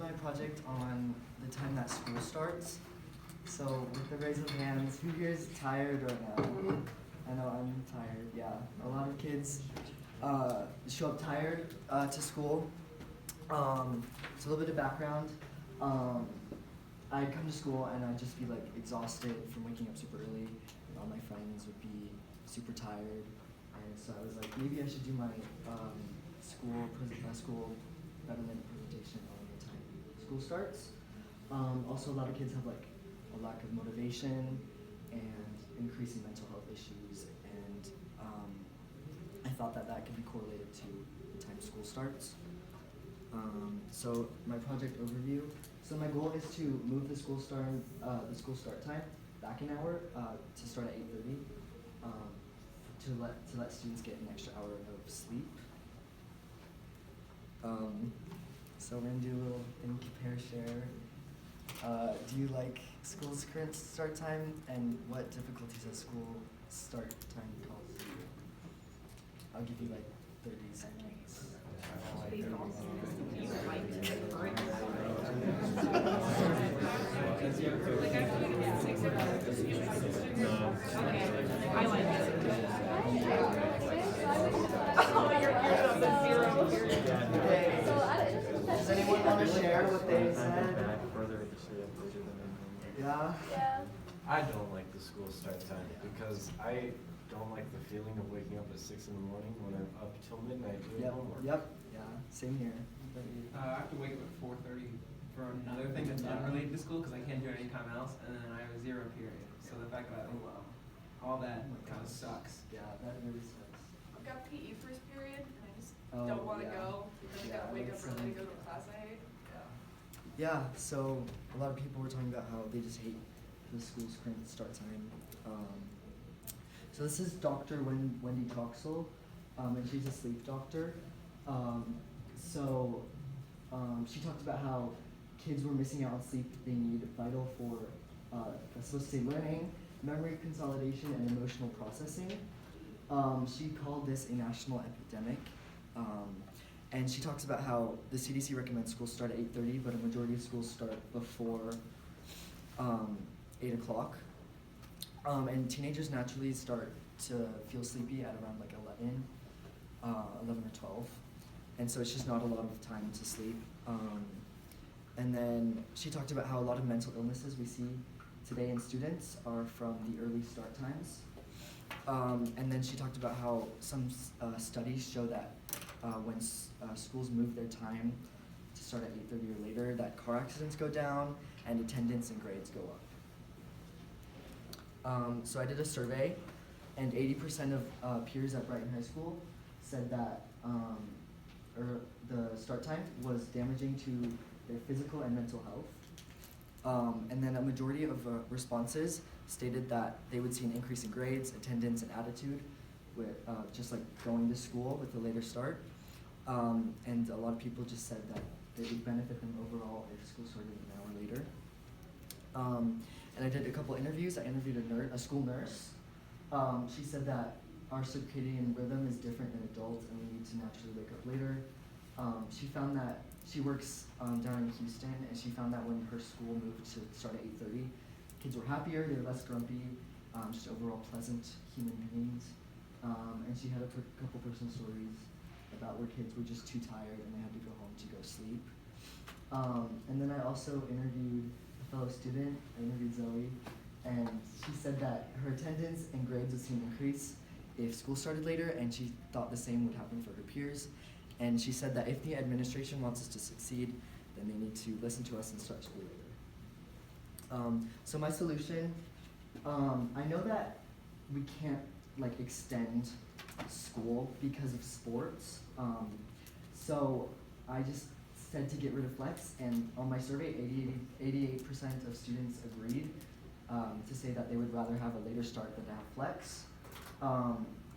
my project on the time that school starts. So with the raise of hands, who here is tired right now? I know I'm tired, yeah. A lot of kids show up tired to school. So a little bit of background. I'd come to school and I'd just be like exhausted from waking up super early, and all my friends would be super tired. And so I was like, maybe I should do my school betterment presentation on the time school starts. Also, a lot of kids have like a lack of motivation and increasing mental health issues, and I thought that that could be correlated to the time school starts. So my project overview. So my goal is to move the school start time back an hour to start at 8:30. To let students get an extra hour of sleep. So we're gonna do a little thing, compare, share. Do you like school's current start time, and what difficulties has school start time caused you? I'll give you like 30 seconds. I like it. Does anyone want to share what they said? Yeah? I don't like the school start time because I don't like the feeling of waking up at 6 in the morning when I'm up till midnight doing homework. Yep. Yeah. Same here. I have to wake up at 4:30 for another thing that's unrelated to school because I can't do it any time else, and then I have a 0 period. So the fact that all that kind of sucks. Yeah, that really sucks. I've got PE first period, and I just Oh, don't want to yeah. go because I gotta wake up early to go to a class I hate. Yeah, so a lot of people were talking about how they just hate the school's current start time. So this is Dr. Wendy Troxel, and she's a sleep doctor. She talked about how kids were missing out on sleep they need vital for, that's supposed to say learning, memory consolidation, and emotional processing. She called this a national epidemic. And she talks about how the CDC recommends schools start at 8:30, but a majority of schools start before 8 o'clock. And teenagers naturally start to feel sleepy at around like 11 or 12. And so it's just not a lot of time to sleep. And then she talked about how a lot of mental illnesses we see today in students are from the early start times. And then she talked about how some studies show that when schools move their time to start at 8:30 or later, that car accidents go down and attendance and grades go up. So I did a survey, and 80% of peers at Brighton High School said that the start time was damaging to their physical and mental health. And then a majority of responses stated that they would see an increase in grades, attendance, and attitude with just like going to school with a later start. And a lot of people just said that it would benefit them overall if school started an hour later. And I did a couple interviews. I interviewed a school nurse. She said that our circadian rhythm is different than adults, and we need to naturally wake up later. She found that she works down in Houston, and she found that when her school moved to start at 8:30, kids were happier, they were less grumpy, just overall pleasant human beings. And she had a couple personal stories about where kids were just too tired and they had to go home to go sleep. And then I also interviewed a fellow student. I interviewed Zoe, and she said that her attendance and grades would see an increase if school started later, and she thought the same would happen for her peers. And she said that if the administration wants us to succeed, then they need to listen to us and start school later. So my solution, I know that we can't like extend school because of sports. So I just said to get rid of flex, and on my survey, 88% of students agreed to say that they would rather have a later start than to have flex.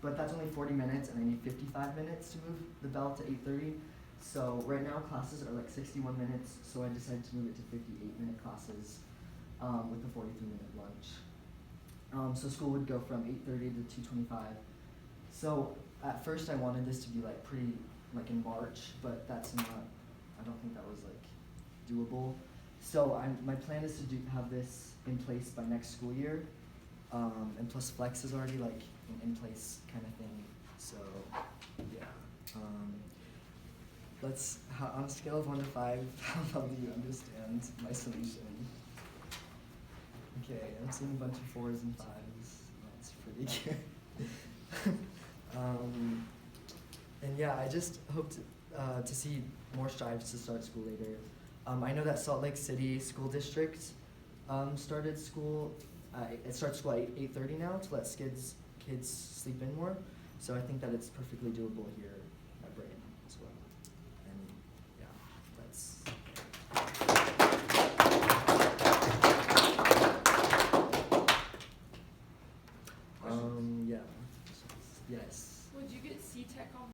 But that's only 40 minutes, and I need 55 minutes to move the bell to 8:30. So right now classes are like 61 minutes, so I decided to move it to 58-minute classes with a 43-minute lunch. So school would go from 8:30 to 2:25. So at first I wanted this to be like pretty like in March, but that's not, I don't think that was like doable. So my plan is to have this in place by next school year, and plus flex is already like an in place kind of thing. So yeah. On a scale of 1 to 5, how well do you understand my solution? Okay, I'm seeing a bunch of 4s and 5s. That's pretty good. And yeah, I just hope to see more strides to start school later. I know that Salt Lake City School District started school. It starts school at 8:30 now to let kids sleep in more. So I think that it's perfectly doable here.